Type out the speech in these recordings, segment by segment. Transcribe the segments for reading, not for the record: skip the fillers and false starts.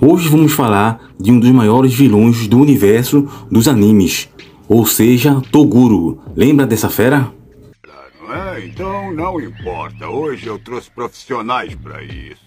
Hoje vamos falar de um dos maiores vilões do universo dos animes, ou seja, Toguro. Lembra dessa fera? Então não importa. Hoje eu trouxe profissionais para isso.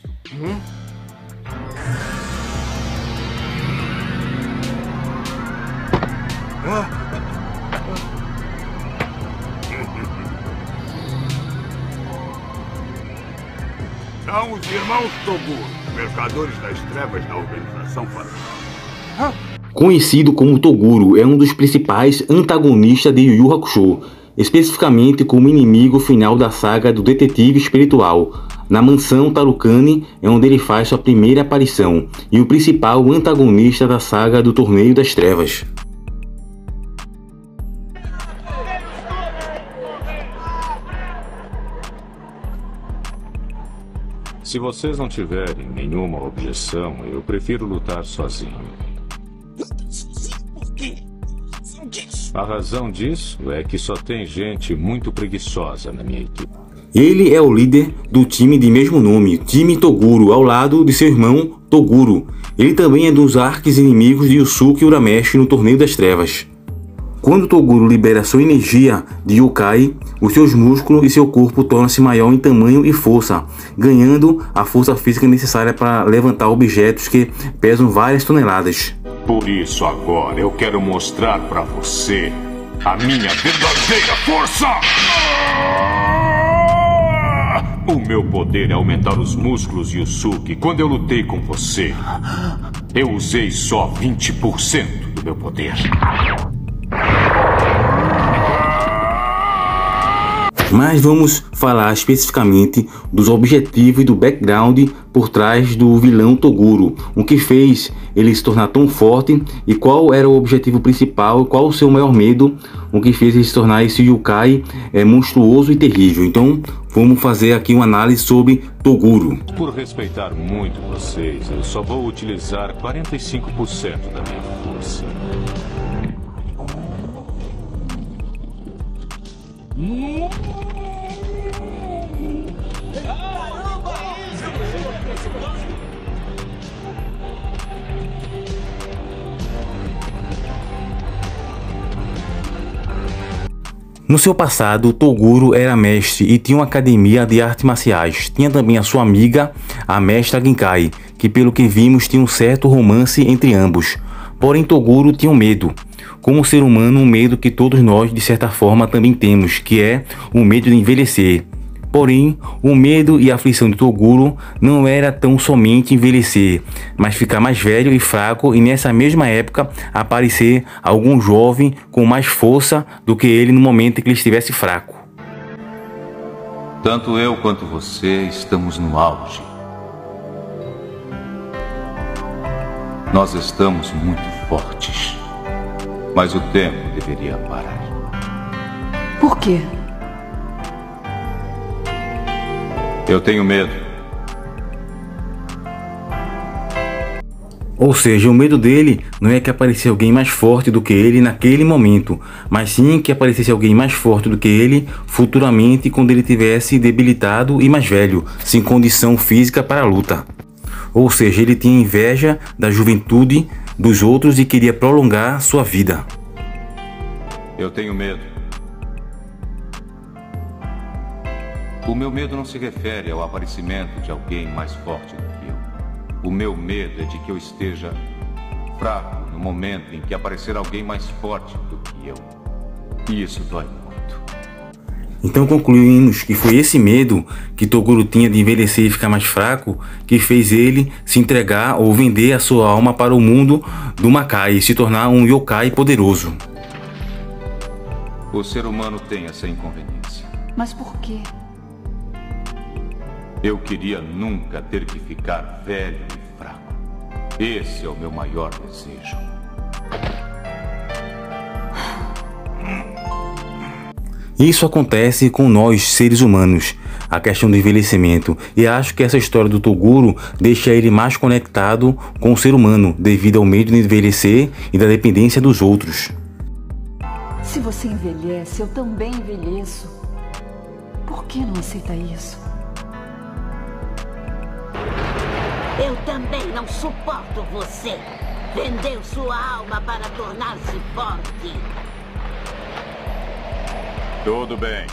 São os irmãos Toguro, mercadores das trevas da organização fantasma. Conhecido como Toguro, é um dos principais antagonistas de Yu Yu Hakusho, especificamente como inimigo final da saga do Detetive Espiritual. Na mansão Tarukane é onde ele faz sua primeira aparição, e o principal antagonista da saga do Torneio das Trevas. Se vocês não tiverem nenhuma objeção, eu prefiro lutar sozinho. Por quê? A razão disso é que só tem gente muito preguiçosa na minha equipe. Ele é o líder do time de mesmo nome, time Toguro, ao lado de seu irmão Toguro. Ele também é dos arqui-inimigos de Yusuke Urameshi no Torneio das Trevas. Quando Toguro libera sua energia de yokai, os seus músculos e seu corpo tornam-se maior em tamanho e força, ganhando a força física necessária para levantar objetos que pesam várias toneladas. Por isso agora eu quero mostrar para você a minha verdadeira força! O meu poder é aumentar os músculos, Yusuke. Quando eu lutei com você, eu usei só 20% do meu poder. Mas vamos falar especificamente dos objetivos e do background por trás do vilão Toguro, o que fez ele se tornar tão forte e qual era o objetivo principal, qual o seu maior medo, o que fez ele se tornar esse yokai monstruoso e terrível. Então vamos fazer aqui uma análise sobre Toguro. Por respeitar muito vocês, eu só vou utilizar 45% da minha força. No seu passado, Toguro era mestre e tinha uma academia de artes marciais. Tinha também a sua amiga, a mestra Genkai, que pelo que vimos tinha um certo romance entre ambos. Porém, Toguro tinha um medo. Como ser humano, um medo que todos nós, de certa forma, também temos, que é o medo de envelhecer. Porém, o medo e a aflição de Toguro não era tão somente envelhecer, mas ficar mais velho e fraco e nessa mesma época aparecer algum jovem com mais força do que ele no momento em que ele estivesse fraco. Tanto eu quanto você estamos no auge. Nós estamos muito fortes, mas o tempo deveria parar. Por quê? Eu tenho medo. Ou seja, o medo dele não é que aparecesse alguém mais forte do que ele naquele momento, mas sim que aparecesse alguém mais forte do que ele futuramente quando ele tivesse debilitado e mais velho, sem condição física para a luta. Ou seja, ele tinha inveja da juventude dos outros e queria prolongar sua vida. Eu tenho medo. O meu medo não se refere ao aparecimento de alguém mais forte do que eu. O meu medo é de que eu esteja fraco no momento em que aparecer alguém mais forte do que eu. E isso dói muito. Então concluímos que foi esse medo que Toguro tinha de envelhecer e ficar mais fraco que fez ele se entregar ou vender a sua alma para o mundo do Makai e se tornar um yokai poderoso. O ser humano tem essa inconveniência. Mas por quê? Eu queria nunca ter que ficar velho e fraco. Esse é o meu maior desejo. Isso acontece com nós, seres humanos, a questão do envelhecimento. E acho que essa história do Toguro deixa ele mais conectado com o ser humano, devido ao medo de envelhecer e da dependência dos outros. Se você envelhece, eu também envelheço. Por que não aceita isso? Eu também não suporto você. Vendeu sua alma para tornar-se forte. Tudo bem.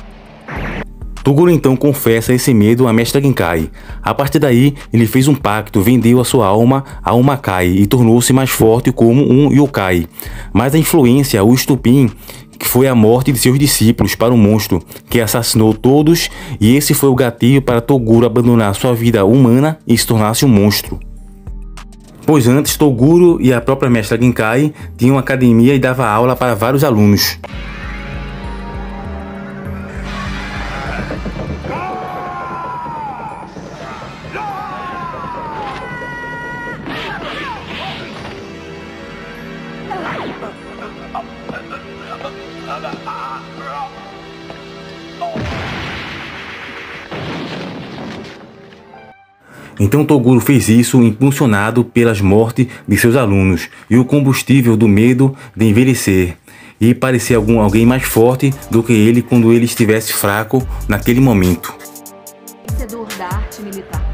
Toguro então confessa esse medo a Mestra Genkai. A partir daí, ele fez um pacto, vendeu a sua alma a um Makai e tornou-se mais forte como um yokai. Mas a influência, o estupim, que foi a morte de seus discípulos para o monstro, que assassinou todos, e esse foi o gatilho para Toguro abandonar sua vida humana e se tornasse um monstro. Pois antes, Toguro e a própria Mestra Genkai tinham uma academia e dava aula para vários alunos. Então Toguro fez isso impulsionado pelas mortes de seus alunos e o combustível do medo de envelhecer e parecer alguém mais forte do que ele quando ele estivesse fraco naquele momento. Vencedor da arte militar.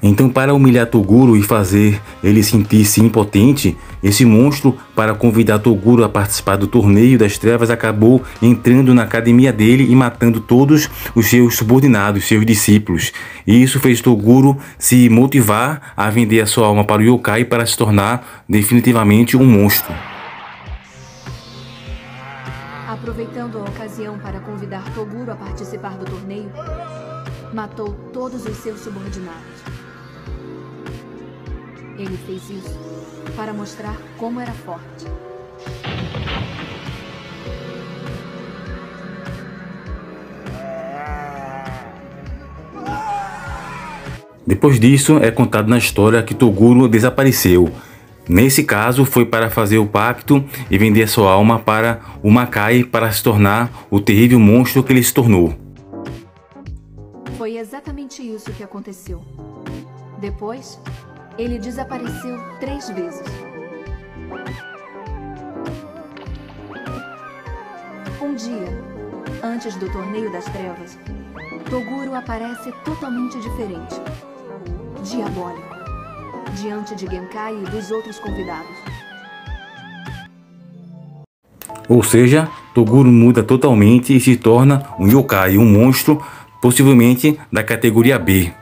Então, para humilhar Toguro e fazer ele sentir-se impotente, esse monstro, para convidar Toguro a participar do Torneio das Trevas, acabou entrando na academia dele e matando todos os seus subordinados, seus discípulos. E isso fez Toguro se motivar a vender a sua alma para o yokai para se tornar definitivamente um monstro. Aproveitando a ocasião para convidar Toguro a participar do torneio, matou todos os seus subordinados. Ele fez isso para mostrar como era forte. Depois disso, é contado na história que Toguro desapareceu. Nesse caso, foi para fazer o pacto e vender sua alma para o Makai para se tornar o terrível monstro que ele se tornou. Foi exatamente isso que aconteceu. Depois, ele desapareceu 3 vezes. Um dia, antes do Torneio das Trevas, Toguro aparece totalmente diferente. Diabólico. Diante de Genkai e dos outros convidados. Ou seja, Toguro muda totalmente e se torna um yokai, um monstro, possivelmente da categoria B.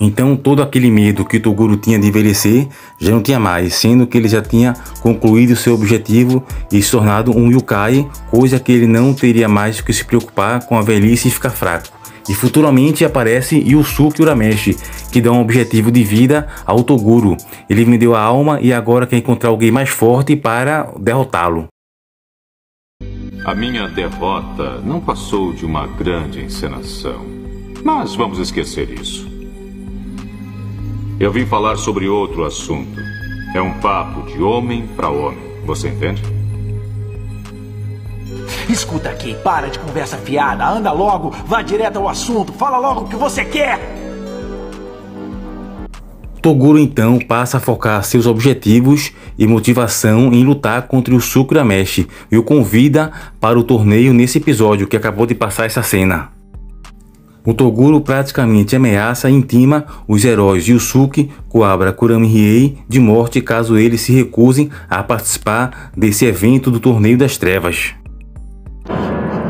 Então todo aquele medo que Toguro tinha de envelhecer já não tinha mais, sendo que ele já tinha concluído seu objetivo e se tornado um yokai, coisa que ele não teria mais que se preocupar com a velhice e ficar fraco. E futuramente aparece Yusuke Urameshi, que dá um objetivo de vida ao Toguro. Ele vendeu a alma e agora quer encontrar alguém mais forte para derrotá-lo. A minha derrota não passou de uma grande encenação. Mas vamos esquecer isso. Eu vim falar sobre outro assunto. É um papo de homem para homem. Você entende? Escuta aqui, para de conversa fiada. Anda logo, vá direto ao assunto. Fala logo o que você quer. Toguro então passa a focar seus objetivos e motivação em lutar contra o Yusuke Urameshi e o convida para o torneio nesse episódio que acabou de passar essa cena. O Toguro praticamente ameaça e intima os heróis Yusuke, Kuwabara, Kurama e Riei de morte caso eles se recusem a participar desse evento do Torneio das Trevas.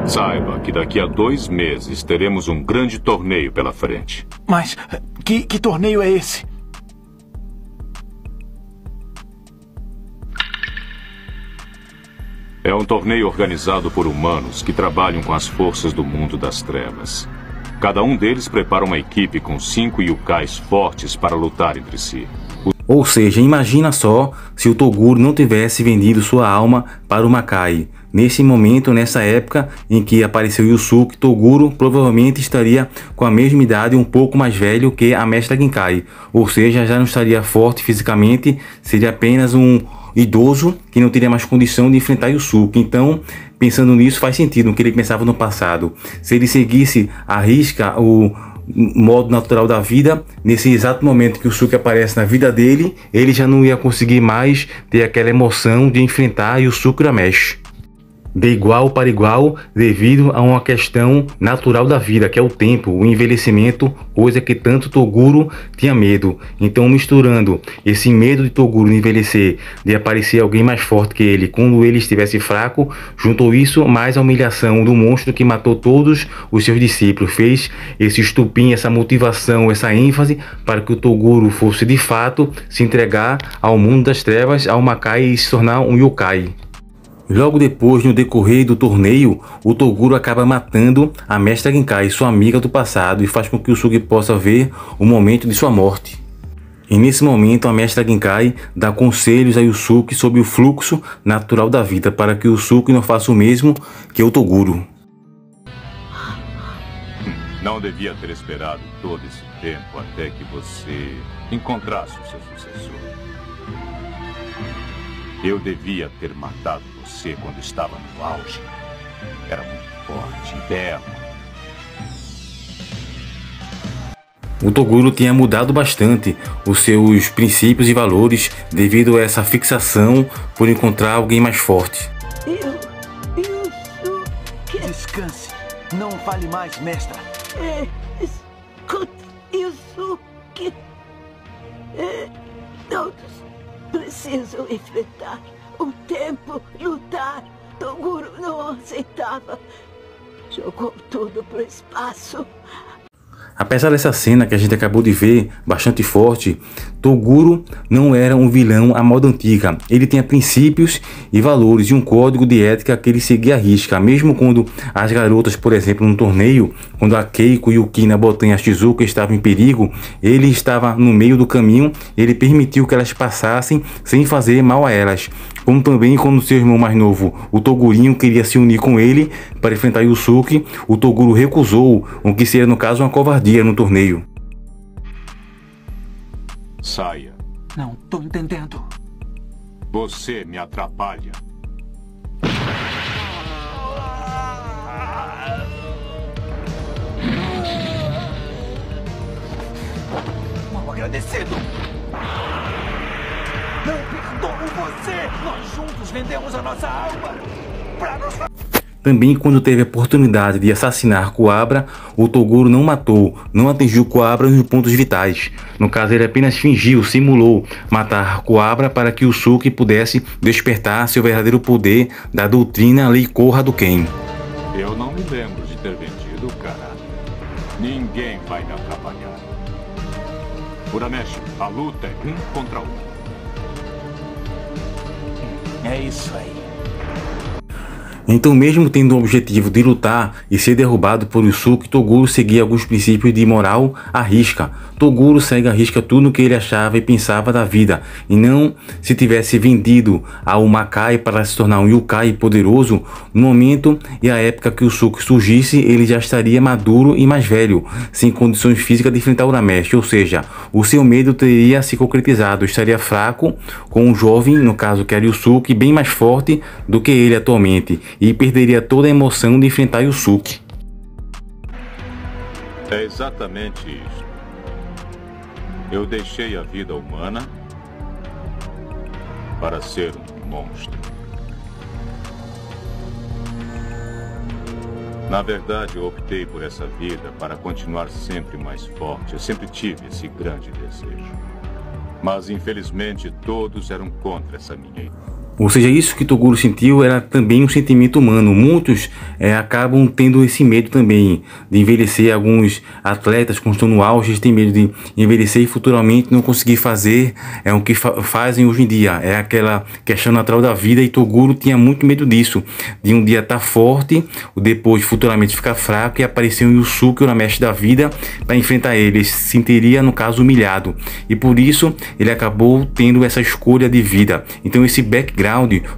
Saiba que daqui a 2 meses teremos um grande torneio pela frente. Mas que torneio é esse? É um torneio organizado por humanos que trabalham com as forças do mundo das trevas. Cada um deles prepara uma equipe com 5 yokais fortes para lutar entre si. Ou seja, imagina só se o Toguro não tivesse vendido sua alma para o Makai. Nesse momento, nessa época em que apareceu Yusuke, Toguro provavelmente estaria com a mesma idade, um pouco mais velho que a Mestra Genkai. Ou seja, já não estaria forte fisicamente, seria apenas um idoso que não teria mais condição de enfrentar Yusuke. Então, pensando nisso, faz sentido o que ele pensava no passado. Se ele seguisse à risca modo natural da vida, nesse exato momento que o Yusuke aparece na vida dele, ele já não ia conseguir mais ter aquela emoção de enfrentar Yusuke Urameshi de igual para igual, devido a uma questão natural da vida, que é o tempo, o envelhecimento, coisa que tanto Toguro tinha medo. Então, misturando esse medo de Toguro de envelhecer, de aparecer alguém mais forte que ele quando ele estivesse fraco, juntou isso mais a humilhação do monstro que matou todos os seus discípulos, fez esse estupim, essa motivação, essa ênfase para que o Toguro fosse de fato se entregar ao mundo das trevas, ao Makai, e se tornar um yokai. Logo depois, no decorrer do torneio, o Toguro acaba matando a Mestra Genkai, sua amiga do passado, e faz com que o Yusuke possa ver o momento de sua morte. E nesse momento, a Mestra Genkai dá conselhos a Yusuke sobre o fluxo natural da vida, para que o Yusuke não faça o mesmo que o Toguro. Não devia ter esperado todo esse tempo até que você encontrasse o seu sucessor. Eu devia ter matado você quando estava no auge. Era muito forte e belo. O Toguro tinha mudado bastante os seus princípios e valores devido a essa fixação por encontrar alguém mais forte. Descanse. Não fale mais, mestra. Escute, Yusuke. Todos precisam enfrentar o tempo, lutar. Toguro não aceitava. Jogou tudo pro espaço. Apesar dessa cena que a gente acabou de ver, bastante forte, Toguro não era um vilão à moda antiga. Ele tinha princípios e valores e um código de ética que ele seguia à risca. Mesmo quando as garotas, por exemplo, no torneio, quando a Keiko, Yukina, Botan e a Shizuka estavam em perigo, ele estava no meio do caminho, ele permitiu que elas passassem sem fazer mal a elas. Como também quando seu irmão mais novo, o Togurinho, queria se unir com ele para enfrentar Yusuke, o Toguro recusou, o que seria no caso uma covardia no torneio. Saia. Não tô entendendo. Você me atrapalha. Mal agradecido. Não perdoo você. Nós juntos vendemos a nossa alma para nos... Também quando teve a oportunidade de assassinar Kuwabara, o Toguro não matou, não atingiu Kuwabara nos pontos vitais. No caso, ele apenas fingiu, simulou matar Kuwabara para que Yusuke pudesse despertar seu verdadeiro poder da doutrina Lei Korra do Ken. Eu não me lembro de ter vendido o cara. Ninguém vai me atrapalhar. Urameshi, a luta é 1 contra 1. É isso aí. Então, mesmo tendo o objetivo de lutar e ser derrubado por Yusuke, Toguro seguia alguns princípios de moral à risca. Toguro segue à risca tudo o que ele achava e pensava da vida, e não se tivesse vendido ao Makai para se tornar um yokai poderoso, no momento e a época que Yusuke surgisse, ele já estaria maduro e mais velho, sem condições físicas de enfrentar Urameshi, ou seja, o seu medo teria se concretizado, estaria fraco, com um jovem, no caso que era Yusuke, bem mais forte do que ele atualmente, e perderia toda a emoção de enfrentar Yusuke. É exatamente isso. Eu deixei a vida humana para ser um monstro. Na verdade, eu optei por essa vida para continuar sempre mais forte. Eu sempre tive esse grande desejo. Mas, infelizmente, todos eram contra essa minha ideia. Ou seja, isso que Toguro sentiu era também um sentimento humano. Muitos acabam tendo esse medo também de envelhecer. Alguns atletas, quando estão no auge, têm medo de envelhecer e futuramente não conseguir fazer o que fazem hoje em dia. É aquela questão natural da vida, e Toguro tinha muito medo disso. De um dia estar forte, depois futuramente ficar fraco e aparecer um Yusuke, o Urameshi da vida, para enfrentar ele. Ele se sentiria, no caso, humilhado. E por isso, ele acabou tendo essa escolha de vida. Então esse background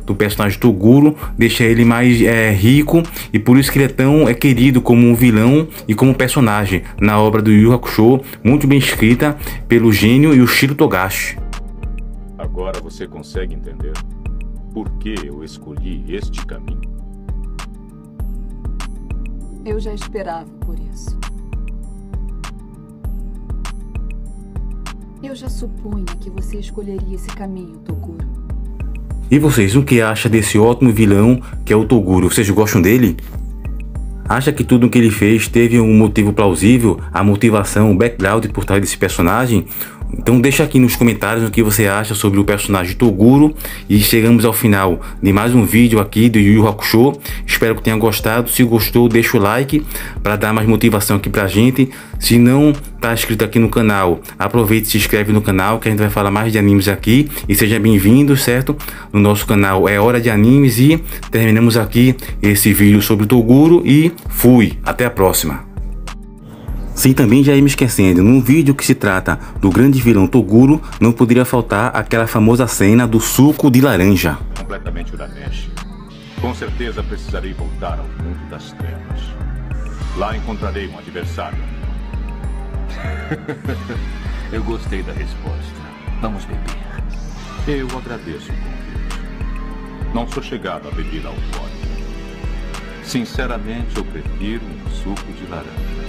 do personagem Toguro deixa ele mais rico, e por isso que ele é tão querido como um vilão e como personagem na obra do Yu Yu Hakusho, muito bem escrita pelo gênio Yoshiro Togashi. Agora você consegue entender por que eu escolhi este caminho? Eu já esperava por isso. Eu já supunha que você escolheria esse caminho, Toguro. E vocês, o que acham desse ótimo vilão que é o Toguro? Vocês gostam dele? Acha que tudo o que ele fez teve um motivo plausível? A motivação, o background por trás desse personagem? Então deixa aqui nos comentários o que você acha sobre o personagem Toguro. E chegamos ao final de mais um vídeo aqui do Yu Yu Hakusho. Espero que tenha gostado. Se gostou, deixa o like para dar mais motivação aqui pra gente. Se não tá inscrito aqui no canal, aproveite e se inscreve no canal, que a gente vai falar mais de animes aqui. E seja bem-vindo, certo? No nosso canal é Hora de Animes. E terminamos aqui esse vídeo sobre o Toguro. E fui, até a próxima. Sim, também já ia me esquecendo, num vídeo que se trata do grande vilão Toguro, não poderia faltar aquela famosa cena do suco de laranja. Completamente Urameshi. Com certeza precisarei voltar ao mundo das trevas. Lá encontrarei um adversário. Eu gostei da resposta. Vamos beber. Eu agradeço o convite. Não sou chegado a bebida alcoólica. Sinceramente, eu prefiro um suco de laranja.